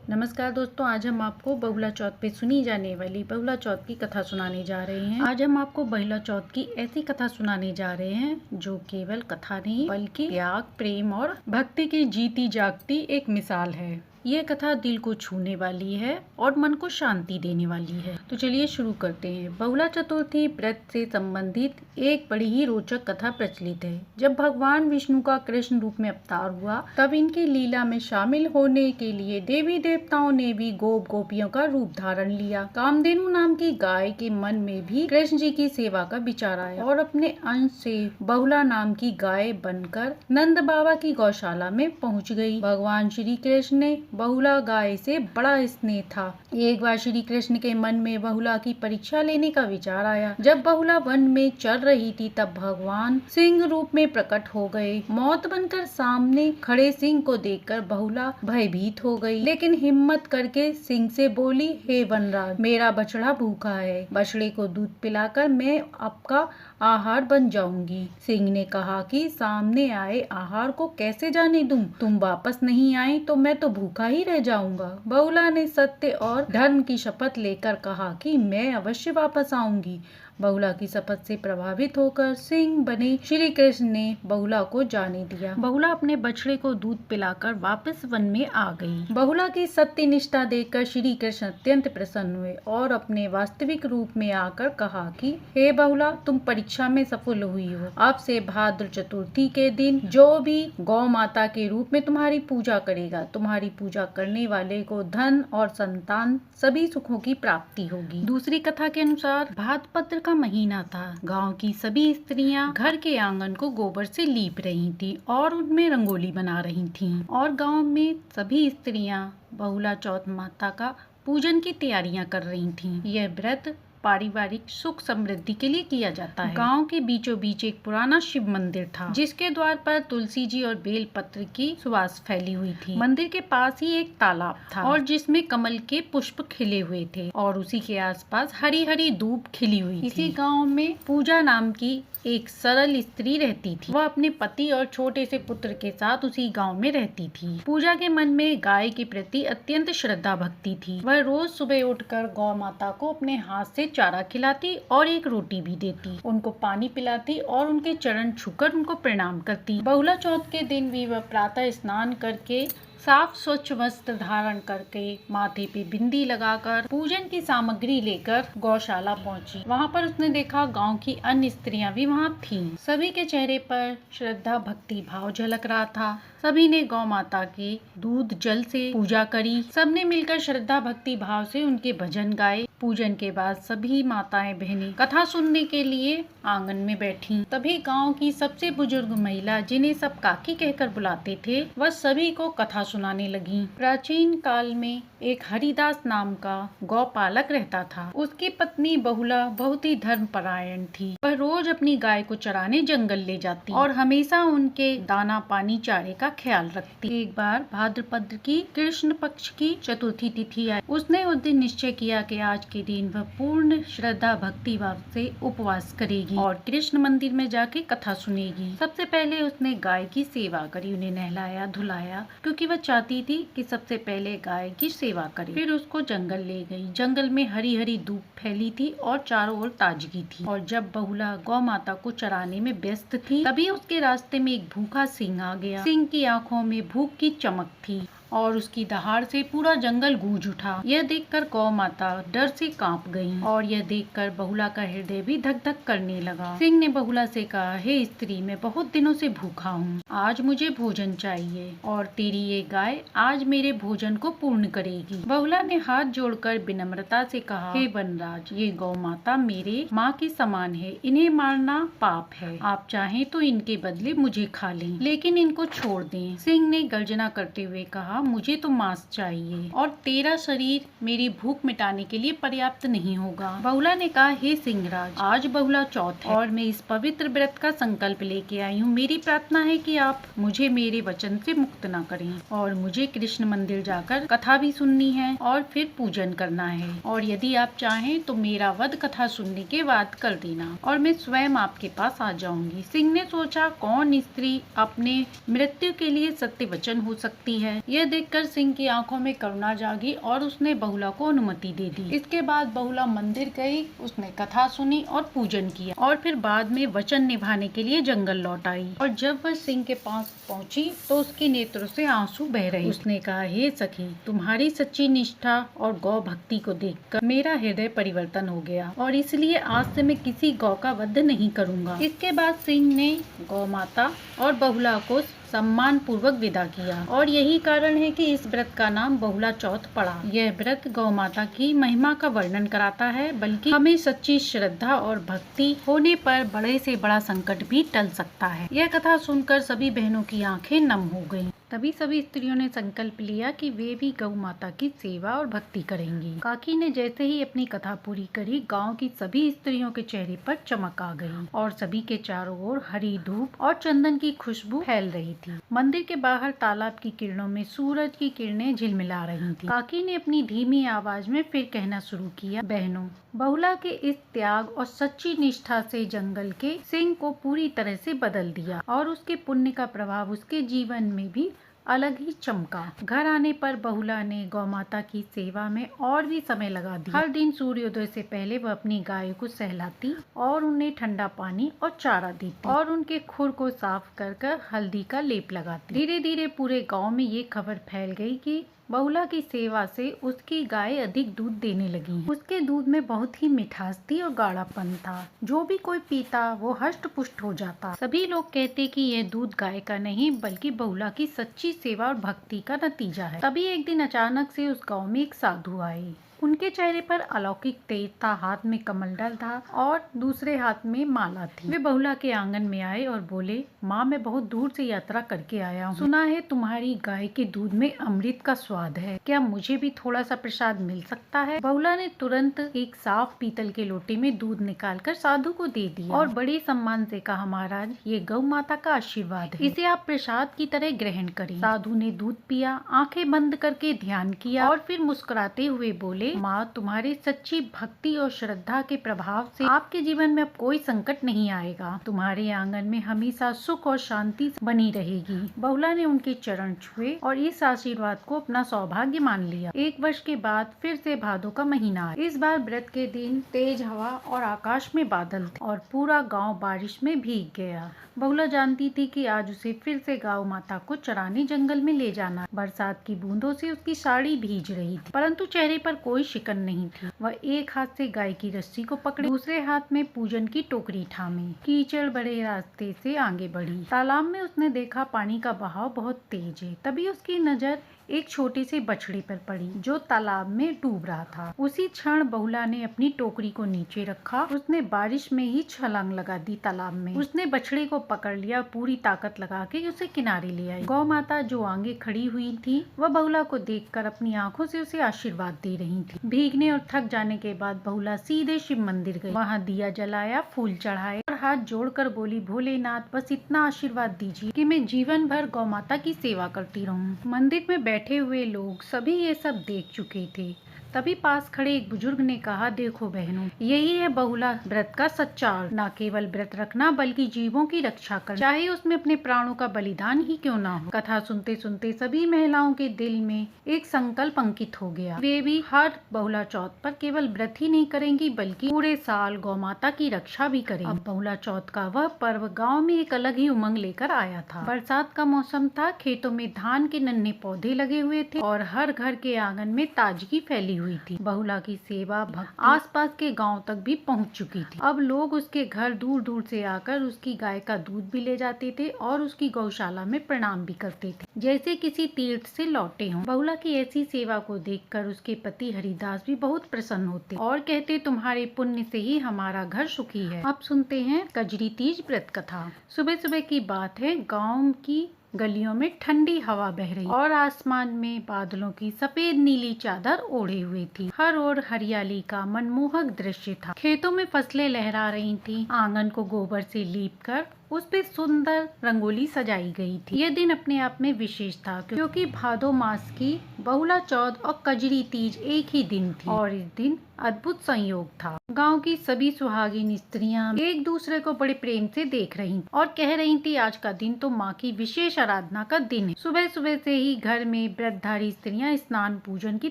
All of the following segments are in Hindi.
नमस्कार दोस्तों, आज हम आपको बहुला चौथ पे सुनी जाने वाली बहुला चौथ की कथा सुनाने जा रहे हैं। आज हम आपको बहुला चौथ की ऐसी कथा सुनाने जा रहे हैं जो केवल कथा नहीं बल्कि त्याग, प्रेम और भक्ति की जीती जागती एक मिसाल है। यह कथा दिल को छूने वाली है और मन को शांति देने वाली है। तो चलिए शुरू करते हैं। बहुला चतुर्थी व्रत से संबंधित एक बड़ी ही रोचक कथा प्रचलित है। जब भगवान विष्णु का कृष्ण रूप में अवतार हुआ तब इनकी लीला में शामिल होने के लिए देवी देवताओं ने भी गोप गोपियों का रूप धारण लिया। कामधेनु नाम की गाय के मन में भी कृष्ण जी की सेवा का विचार आया और अपने अंश से बहुला नाम की गाय बनकर नंद बाबा की गौशाला में पहुंच गई। भगवान श्री कृष्ण ने बहुला गाय से बड़ा स्नेह था। एक बार श्री कृष्ण के मन में बहुला की परीक्षा लेने का विचार आया। जब बहुला वन में चल रही थी तब भगवान सिंह रूप में प्रकट हो गए। मौत बनकर सामने खड़े सिंह को देखकर बहुला भयभीत हो गई, लेकिन हिम्मत करके सिंह से बोली, हे वनराज, मेरा बछड़ा भूखा है, बछड़े को दूध पिलाकर मैं आपका आहार बन जाऊंगी। सिंह ने कहा कि सामने आए आहार को कैसे जाने दूं? तुम वापस नहीं आए तो मैं तो भूखा ही रह जाऊंगा। बहुला ने सत्य और धर्म की शपथ लेकर कहा कि मैं अवश्य वापस आऊंगी। बहुला की शपथ से प्रभावित होकर सिंह बने श्री कृष्ण ने बहुला को जाने दिया। बहुला अपने बछड़े को दूध पिलाकर वापस वन में आ गई। बहुला की सत्य निष्ठा देखकर श्री कृष्ण अत्यंत प्रसन्न हुए और अपने वास्तविक रूप में आकर कहा कि हे बहुला, तुम परीक्षा में सफल हुई हो। अब से भाद्र चतुर्थी के दिन जो भी गौ माता के रूप में तुम्हारी पूजा करेगा, तुम्हारी पूजा करने वाले को धन और संतान सभी सुखों की प्राप्ति होगी। दूसरी कथा के अनुसार भाद्रपद का महीना था। गांव की सभी स्त्रियां घर के आंगन को गोबर से लीप रही थी और उनमें रंगोली बना रही थीं। और गांव में सभी स्त्रियां बहुला चौथ माता का पूजन की तैयारियां कर रही थीं। यह व्रत पारिवारिक सुख समृद्धि के लिए किया जाता है। गांव के बीचों बीच एक पुराना शिव मंदिर था, जिसके द्वार पर तुलसी जी और बेल पत्र की सुवास फैली हुई थी। मंदिर के पास ही एक तालाब था और जिसमें कमल के पुष्प खिले हुए थे और उसी के आसपास हरी हरी धूप खिली हुई थी। इसी गांव में पूजा नाम की एक सरल स्त्री रहती थी। वह अपने पति और छोटे से पुत्र के साथ उसी गांव में रहती थी। पूजा के मन में गाय के प्रति अत्यंत श्रद्धा भक्ति थी। वह रोज सुबह उठकर गौ माता को अपने हाथ से चारा खिलाती और एक रोटी भी देती, उनको पानी पिलाती और उनके चरण छूकर उनको प्रणाम करती। बहुला चौथ के दिन भी वह प्रातः स्नान करके साफ स्वच्छ वस्त्र धारण करके माथे पे बिंदी लगाकर पूजन की सामग्री लेकर गौशाला पहुंची। वहां पर उसने देखा गांव की अन्य स्त्रियां भी वहां थीं। सभी के चेहरे पर श्रद्धा भक्ति भाव झलक रहा था। सभी ने गौ माता के दूध जल से पूजा करी। सबने मिलकर श्रद्धा भक्ति भाव से उनके भजन गाए। पूजन के बाद सभी माताएं बहनें कथा सुनने के लिए आंगन में बैठी। तभी गांव की सबसे बुजुर्ग महिला, जिन्हें सब काकी कहकर बुलाते थे, वह सभी को कथा सुनाने लगी। प्राचीन काल में एक हरिदास नाम का गौपालक रहता था। उसकी पत्नी बहुला बहुत ही धर्मपरायण थी। वह रोज अपनी गाय को चराने जंगल ले जाती और हमेशा उनके दाना पानी चारे का ख्याल रखती। एक बार भाद्रपद की कृष्ण पक्ष की चतुर्थी तिथि आई। उसने उस दिन निश्चय किया कि आज के दिन वह पूर्ण श्रद्धा भक्ति भाव से उपवास करेगी और कृष्ण मंदिर में जाके कथा सुनेगी। सबसे पहले उसने गाय की सेवा करी, उन्हें नहलाया धुलाया, क्योंकि वह चाहती थी कि सबसे पहले गाय की सेवा करे। फिर उसको जंगल ले गई। जंगल में हरी हरी धूप फैली थी और चारों ओर ताजगी थी। और जब बहुला गौ माता को चराने में व्यस्त थी, तभी उसके रास्ते में एक भूखा सिंह आ गया। सिंह की आंखों में भूख की चमक थी और उसकी दहाड़ से पूरा जंगल गूंज उठा। यह देखकर गौ माता डर से कांप गई और यह देखकर बहुला का हृदय भी धक धक करने लगा। सिंह ने बहुला से कहा, हे स्त्री, मैं बहुत दिनों से भूखा हूँ, आज मुझे भोजन चाहिए और तेरी ये गाय आज मेरे भोजन को पूर्ण करेगी। बहुला ने हाथ जोड़कर विनम्रता से कहा, हे वनराज, ये गौ माता मेरे माँ के समान है, इन्हें मारना पाप है। आप चाहें तो इनके बदले मुझे खा लें, लेकिन इनको छोड़ दें। सिंह ने गर्जना करते हुए कहा, मुझे तो मांस चाहिए और तेरा शरीर मेरी भूख मिटाने के लिए पर्याप्त नहीं होगा। बहुला ने कहा, हे सिंहराज, आज बहुला चौथ है और मैं इस पवित्र व्रत का संकल्प लेके आई हूँ। मेरी प्रार्थना है कि आप मुझे मेरे वचन से मुक्त न करें और मुझे कृष्ण मंदिर जाकर कथा भी सुननी है और फिर पूजन करना है। और यदि आप चाहें तो मेरा वध कथा सुनने के बाद कर देना और मैं स्वयं आपके पास आ जाऊंगी। सिंह ने सोचा, कौन स्त्री अपने मृत्यु के लिए सत्य वचन हो सकती है। यह देखकर सिंह की आंखों में करुणा जागी और उसने बहुला को अनुमति दे दी। इसके बाद बहुला मंदिर गई, उसने कथा सुनी और पूजन किया और फिर बाद में वचन निभाने के लिए जंगल लौट आई। और जब वह सिंह के पास पहुंची तो उसके नेत्रों से आंसू बह रहे। उसने कहा, हे सखी, तुम्हारी सच्ची निष्ठा और गौ भक्ति को देखकर मेरा हृदय परिवर्तन हो गया और इसलिए आज से मैं किसी गौ का वध नहीं करूंगा। इसके बाद सिंह ने गौ माता और बहुला को सम्मान पूर्वक विदा किया और यही कारण है कि इस व्रत का नाम बहुला चौथ पड़ा। यह व्रत गौ माता की महिमा का वर्णन कराता है, बल्कि हमें सच्ची श्रद्धा और भक्ति होने पर बड़े से बड़ा संकट भी टल सकता है। यह कथा सुनकर सभी बहनों की आंखें नम हो गईं। तभी सभी स्त्रियों ने संकल्प लिया कि वे भी गौ माता की सेवा और भक्ति करेंगी। काकी ने जैसे ही अपनी कथा पूरी करी, गांव की सभी स्त्रियों के चेहरे पर चमक आ गई और सभी के चारों ओर हरी धूप और चंदन की खुशबू फैल रही थी। मंदिर के बाहर तालाब की किरणों में सूरज की किरणें झिलमिला रही थी। काकी ने अपनी धीमी आवाज में फिर कहना शुरू किया, बहनों, बहुला के इस त्याग और सच्ची निष्ठा से जंगल के सिंह को पूरी तरह से बदल दिया और उसके पुण्य का प्रभाव उसके जीवन में भी अलग ही चमका। घर आने पर बहुला ने गौ माता की सेवा में और भी समय लगा दिया। हर दिन सूर्योदय से पहले वह अपनी गायों को सहलाती और उन्हें ठंडा पानी और चारा देती और उनके खुर को साफ कर हल्दी का लेप लगाती। धीरे धीरे पूरे गांव में ये खबर फैल गई कि बहुला की सेवा से उसकी गाय अधिक दूध देने लगी। उसके दूध में बहुत ही मिठास थी और गाढ़ापन था। जो भी कोई पीता वो हष्ट पुष्ट हो जाता। सभी लोग कहते कि यह दूध गाय का नहीं बल्कि बहुला की सच्ची सेवा और भक्ति का नतीजा है। तभी एक दिन अचानक से उस गांव में एक साधु आए। उनके चेहरे पर अलौकिक तेज था, हाथ में कमंडल था और दूसरे हाथ में माला थी। वे बहुला के आंगन में आए और बोले, माँ, मैं बहुत दूर से यात्रा करके आया हूँ। सुना है तुम्हारी गाय के दूध में अमृत का स्वाद है, क्या मुझे भी थोड़ा सा प्रसाद मिल सकता है? बहुला ने तुरंत एक साफ पीतल के लोटे में दूध निकालकर साधु को दे दिया और बड़े सम्मान से कहा, महाराज, ये गौ माता का आशीर्वाद है, इसे आप प्रसाद की तरह ग्रहण करें। साधु ने दूध पिया, आंखें बंद करके ध्यान किया और फिर मुस्कुराते हुए बोले, माँ, तुम्हारी सच्ची भक्ति और श्रद्धा के प्रभाव से आपके जीवन में अब कोई संकट नहीं आएगा। तुम्हारे आंगन में हमेशा सुख और शांति बनी रहेगी। बहुला ने उनके चरण छुए और इस आशीर्वाद को अपना सौभाग्य मान लिया। 1 वर्ष के बाद फिर से भादों का महीना आया। इस बार व्रत के दिन तेज हवा और आकाश में बादल थे और पूरा गाँव बारिश में भीग गया। बहुला जानती थी कि आज उसे फिर से गौ माता को चराने जंगल में ले जाना। बरसात की बूंदों से उसकी साड़ी भीज रही थी, परंतु चेहरे पर कोई शिकन नहीं थी। वह एक हाथ से गाय की रस्सी को पकड़े, दूसरे हाथ में पूजन की टोकरी थामे कीचड़ भरे रास्ते से आगे बढ़ी। तालाब में उसने देखा पानी का बहाव बहुत तेज है। तभी उसकी नजर एक छोटे से बछड़े पर पड़ी जो तालाब में डूब रहा था। उसी क्षण बहुला ने अपनी टोकरी को नीचे रखा। उसने बारिश में ही छलांग लगा दी तालाब में। उसने बछड़े को पकड़ लिया, पूरी ताकत लगा के उसे किनारे ले आई। गौ माता जो आगे खड़ी हुई थी, वह बहुला को देखकर अपनी आंखों से उसे आशीर्वाद दे रही थी। भीगने और थक जाने के बाद बहुला सीधे शिव मंदिर गई। वहाँ दिया जलाया, फूल चढ़ाए और हाथ जोड़कर बोली, भोलेनाथ, बस इतना आशीर्वाद दीजिए कि मैं जीवन भर गौ माता की सेवा करती रहूं। मंदिर में बैठे हुए लोग सभी ये सब देख चुके थे। तभी पास खड़े एक बुजुर्ग ने कहा, देखो बहनों, यही है बहुला व्रत का सच्चा अर्थ। न केवल व्रत रखना बल्कि जीवों की रक्षा करना, चाहे उसमें अपने प्राणों का बलिदान ही क्यों ना हो। कथा सुनते सुनते सभी महिलाओं के दिल में एक संकल्प अंकित हो गया। वे भी हर बहुला चौथ पर केवल व्रत ही नहीं करेंगी बल्कि पूरे साल गौ माता की रक्षा भी करेंगी। अब बहुला चौथ का वह पर्व गाँव में एक अलग ही उमंग लेकर आया था। बरसात का मौसम था, खेतों में धान के नन्हे पौधे लगे हुए थे और हर घर के आंगन में ताजगी फैली हुई थी। बहुला की सेवा भक्ति आसपास के गांव तक भी पहुंच चुकी थी। अब लोग उसके घर दूर दूर से आकर उसकी गाय का दूध भी ले जाते थे और उसकी गौशाला में प्रणाम भी करते थे, जैसे किसी तीर्थ से लौटे हों। बहुला की ऐसी सेवा को देखकर उसके पति हरिदास भी बहुत प्रसन्न होते और कहते, तुम्हारे पुण्य से ही हमारा घर सुखी है। अब सुनते हैं कजरी तीज व्रत कथा। सुबह सुबह की बात है, गाँव की गलियों में ठंडी हवा बह रही और आसमान में बादलों की सफेद नीली चादर ओढ़े हुई थी। हर ओर हरियाली का मनमोहक दृश्य था। खेतों में फसलें लहरा रही थीं। आंगन को गोबर से लीपकर उस पे सुंदर रंगोली सजाई गई थी। यह दिन अपने आप में विशेष था क्योंकि भादो मास की बहुला चौथ और कजरी तीज एक ही दिन थी और इस दिन अद्भुत संयोग था। गांव की सभी सुहागिन स्त्रियां एक दूसरे को बड़े प्रेम से देख रही और कह रही थी, आज का दिन तो माँ की विशेष आराधना का दिन है। सुबह सुबह से ही घर में व्रतधारी स्त्रियां स्नान पूजन की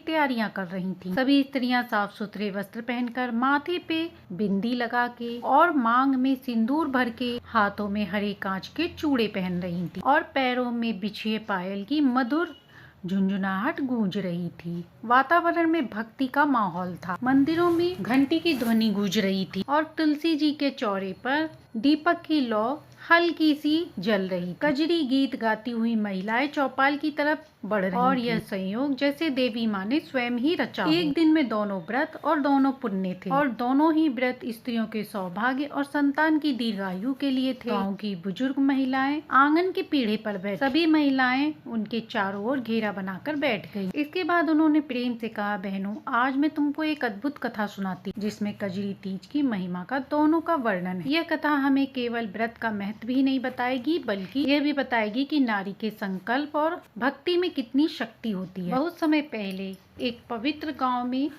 तैयारियां कर रही थीं। सभी स्त्रियां साफ सुथरे वस्त्र पहनकर, माथे पे बिंदी लगा के और मांग में सिंदूर भर के, हाथों में हरे कांच के चूड़े पहन रही थी और पैरों में बिछिए पायल की मधुर झुंझुनाहट गूंज रही थी। वातावरण में भक्ति का माहौल था। मंदिरों में घंटी की ध्वनि गूंज रही थी और तुलसी जी के चौरे पर दीपक की लौ हल्की सी जल रही। कजरी गीत गाती हुई महिलाएं चौपाल की तरफ बढ़ रही और यह संयोग जैसे देवी माँ ने स्वयं ही रचा। एक दिन में दोनों व्रत और दोनों पुण्य थे और दोनों ही व्रत स्त्रियों के सौभाग्य और संतान की दीर्घायु के लिए थे। गाँव की बुजुर्ग महिलाएं आंगन के पीढ़े पर बैठ, सभी महिलाएं उनके चारों ओर घेरा बनाकर बैठ गयी। इसके बाद उन्होंने प्रेम से कहा, बहनों, आज मैं तुमको एक अद्भुत कथा सुनाती जिसमें कजरी तीज की महिमा का दोनों का वर्णन है। यह कथा हमें केवल व्रत का महत्व भी नहीं बताएगी, बल्कि यह भी बताएगी कि नारी के संकल्प और भक्ति में कितनी शक्ति होती है। बहुत समय पहले एक पवित्र गांव में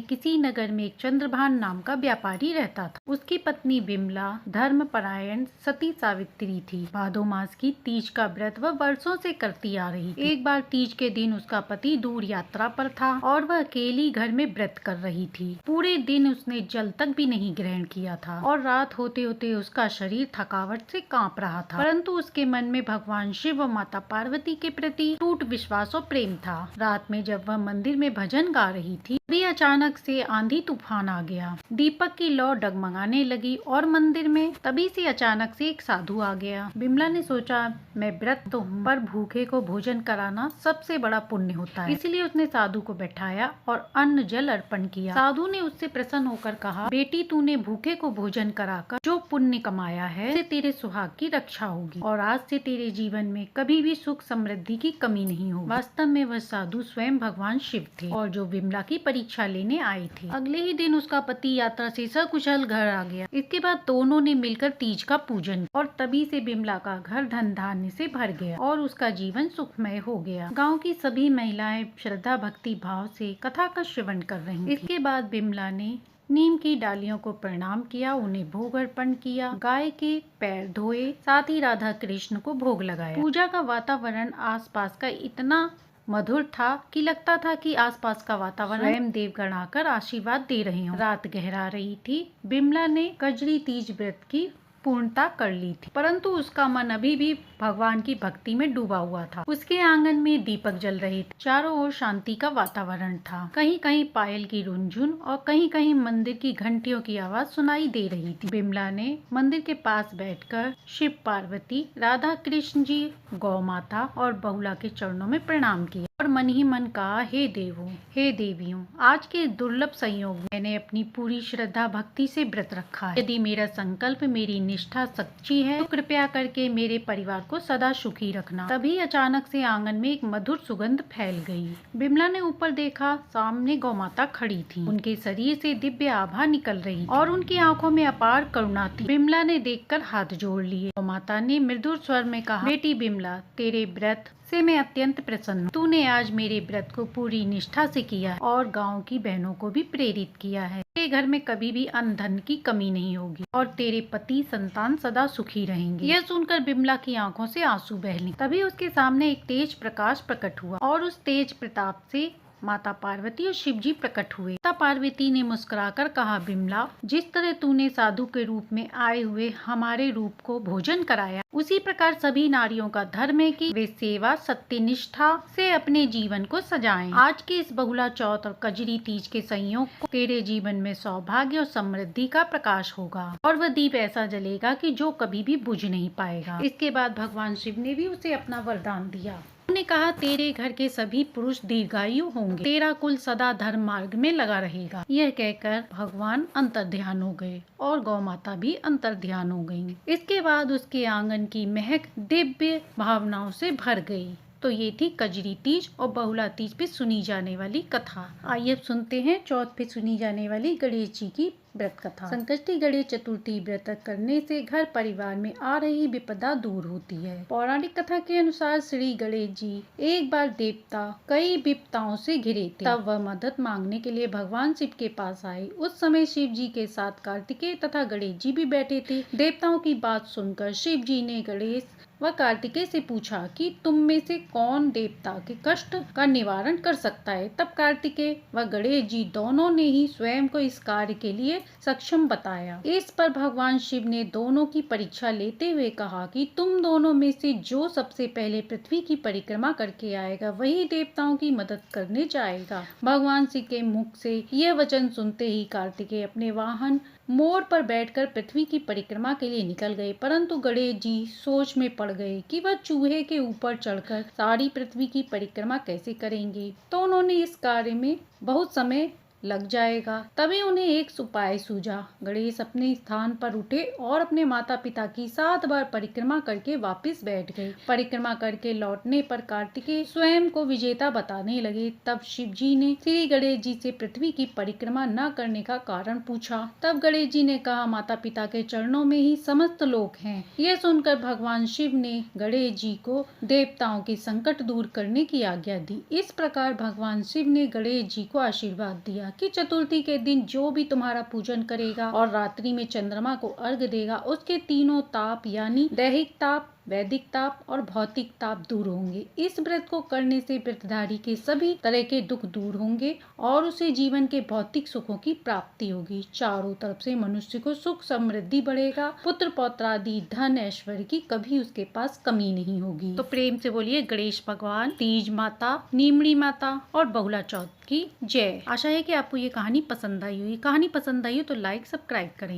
किसी नगर में एक चंद्रभान नाम का व्यापारी रहता था। उसकी पत्नी बिमला धर्मपरायण सती सावित्री थी। भादो मास की तीज का व्रत वह वर्षों से करती आ रही थी। एक बार तीज के दिन उसका पति दूर यात्रा पर था और वह अकेली घर में व्रत कर रही थी। पूरे दिन उसने जल तक भी नहीं ग्रहण किया था और रात होते होते उसका शरीर थकावट से कांप रहा था, परंतु उसके मन में भगवान शिव व माता पार्वती के प्रति टूट विश्वास और प्रेम था। रात में जब वह मंदिर में भजन गा रही थी, तभी अचानक से आंधी तूफान आ गया। दीपक की लौ डगमगाने लगी और मंदिर में तभी से अचानक से एक साधु आ गया। बिमला ने सोचा, मैं व्रत तो हूँ, पर भूखे को भोजन कराना सबसे बड़ा पुण्य होता है। इसलिए उसने साधु को बैठाया और अन्न जल अर्पण किया। साधु ने उससे प्रसन्न होकर कहा, बेटी, तूने भूखे को भोजन कराकर जो पुण्य कमाया है, उससे तेरे सुहाग की रक्षा होगी और आज से तेरे जीवन में कभी भी सुख समृद्धि की कमी नहीं होगी। वास्तव में वह साधु स्वयं भगवान शिव थे और जो बिमला की परीक्षा लेने आए थे। अगले ही दिन उसका पति यात्रा से सकुशल घर आ गया। इसके बाद दोनों ने मिलकर तीज का पूजन किया और तभी से बिमला का घर धन धान्य से भर गया और उसका जीवन सुखमय हो गया। गांव की सभी महिलाएं श्रद्धा भक्ति भाव से कथा का श्रवण कर रही थीं। इसके बाद बिमला ने नीम की डालियों को प्रणाम किया, उन्हें भोग अर्पण किया, गाय के पैर धोए, साथ ही राधा कृष्ण को भोग लगाया। पूजा का वातावरण आसपास का इतना मधुर था कि लगता था कि आसपास का वातावरण स्वयं देवगण आकर आशीर्वाद दे रहे हों। रात गहरा रही थी। बिमला ने कजरी तीज व्रत की पूर्णता कर ली थी, परंतु उसका मन अभी भी भगवान की भक्ति में डूबा हुआ था। उसके आंगन में दीपक जल रहे थे। चारों ओर शांति का वातावरण था। कहीं कहीं पायल की रुनझुन और कहीं कहीं मंदिर की घंटियों की आवाज सुनाई दे रही थी। बिमला ने मंदिर के पास बैठकर शिव पार्वती, राधा कृष्ण जी, गौ माता और बहुला के चरणों में प्रणाम किया और मन ही मन कहा, हे देवों, हे देवियों, आज के दुर्लभ संयोग में मैंने अपनी पूरी श्रद्धा भक्ति से व्रत रखा है। यदि मेरा संकल्प, मेरी निष्ठा सच्ची है तो कृपया करके मेरे परिवार को सदा सुखी रखना। तभी अचानक से आंगन में एक मधुर सुगंध फैल गई। बिमला ने ऊपर देखा, सामने गौ माता खड़ी थी। उनके शरीर से दिव्य आभा निकल रही और उनकी आंखों में अपार करुणा थी। बिमला ने देखकर हाथ जोड़ लिए। गौ माता ने मृदुल स्वर में कहा, बेटी बिमला, तेरे व्रत से मैं अत्यंत प्रसन्न हूँ। तूने आज मेरे व्रत को पूरी निष्ठा से किया है और गांव की बहनों को भी प्रेरित किया है। तेरे घर में कभी भी अन्न धन की कमी नहीं होगी और तेरे पति संतान सदा सुखी रहेंगे। यह सुनकर बिमला की आंखों से आंसू बह निकले। तभी उसके सामने एक तेज प्रकाश प्रकट हुआ और उस तेज प्रताप से माता पार्वती और शिव जी प्रकट हुए। माता पार्वती ने मुस्कुराकर कहा, बिमला, जिस तरह तूने साधु के रूप में आए हुए हमारे रूप को भोजन कराया, उसी प्रकार सभी नारियों का धर्म है कि वे सेवा सत्यनिष्ठा से अपने जीवन को सजाएं। आज के इस बहुला चौथ और कजरी तीज के संयोग को तेरे जीवन में सौभाग्य और समृद्धि का प्रकाश होगा और वह दीप ऐसा जलेगा कि जो कभी भी बुझ नहीं पाएगा। इसके बाद भगवान शिव ने भी उसे अपना वरदान दिया। उन्होंने कहा, तेरे घर के सभी पुरुष दीर्घायु होंगे, तेरा कुल सदा धर्म मार्ग में लगा रहेगा। यह कहकर भगवान अंतर्ध्यान हो गए और गौ माता भी अंतर्ध्यान हो गयी। इसके बाद उसके आंगन की महक दिव्य भावनाओं से भर गई। तो ये थी कजरी तीज और बहुला तीज पे सुनी जाने वाली कथा। आइए अब सुनते हैं चौथ पे सुनी जाने वाली गणेश जी की व्रत कथा। संकष्टी गणेश चतुर्थी व्रत करने से घर परिवार में आ रही विपदा दूर होती है। पौराणिक कथा के अनुसार श्री गणेश जी एक बार देवता कई विपदाओं से घिरे थे, तब वह मदद मांगने के लिए भगवान शिव के पास आए। उस समय शिव जी के साथ कार्तिकेय तथा गणेश जी भी बैठे थे। देवताओं की बात सुनकर शिव जी ने गणेश वह कार्तिकेय से पूछा कि तुम में से कौन देवता के कष्ट का निवारण कर सकता है। तब कार्तिकेय व गणेश जी दोनों ने ही स्वयं को इस कार्य के लिए सक्षम बताया। इस पर भगवान शिव ने दोनों की परीक्षा लेते हुए कहा कि तुम दोनों में से जो सबसे पहले पृथ्वी की परिक्रमा करके आएगा वही देवताओं की मदद करने जाएगा। भगवान शिव के मुख से यह वचन सुनते ही कार्तिकेय अपने वाहन मोर पर बैठकर पृथ्वी की परिक्रमा के लिए निकल गए, परंतु गणेश जी सोच में पड़ गए कि वह चूहे के ऊपर चढ़कर सारी पृथ्वी की परिक्रमा कैसे करेंगे। तो उन्होंने इस कार्य में बहुत समय लग जाएगा। तभी उन्हें एक उपाय सूझा। गणेश अपने स्थान पर उठे और अपने माता पिता की 7 बार परिक्रमा करके वापस बैठ गए। परिक्रमा करके लौटने पर कार्तिकेय स्वयं को विजेता बताने लगे। तब शिव जी ने श्री गणेश जी से पृथ्वी की परिक्रमा न करने का कारण पूछा। तब गणेश जी ने कहा, माता पिता के चरणों में ही समस्त लोक हैं। यह सुनकर भगवान शिव ने गणेश जी को देवताओं के संकट दूर करने की आज्ञा दी। इस प्रकार भगवान शिव ने गणेश जी को आशीर्वाद दिया कि चतुर्थी के दिन जो भी तुम्हारा पूजन करेगा और रात्रि में चंद्रमा को अर्घ्य देगा उसके तीनों ताप यानी दैहिक ताप, वैदिक ताप और भौतिक ताप दूर होंगे। इस व्रत को करने से व्रतधारी के सभी तरह के दुख दूर होंगे और उसे जीवन के भौतिक सुखों की प्राप्ति होगी। चारों तरफ से मनुष्य को सुख समृद्धि बढ़ेगा, पुत्र पौत्रादि धन ऐश्वर्य की कभी उसके पास कमी नहीं होगी। तो प्रेम से बोलिए गणेश भगवान, तीज माता, नीमड़ी माता और बहुला चौथ की जय। आशा है कि आपको ये कहानी पसंद आई होगी। कहानी पसंद आई हो तो लाइक सब्सक्राइब करें।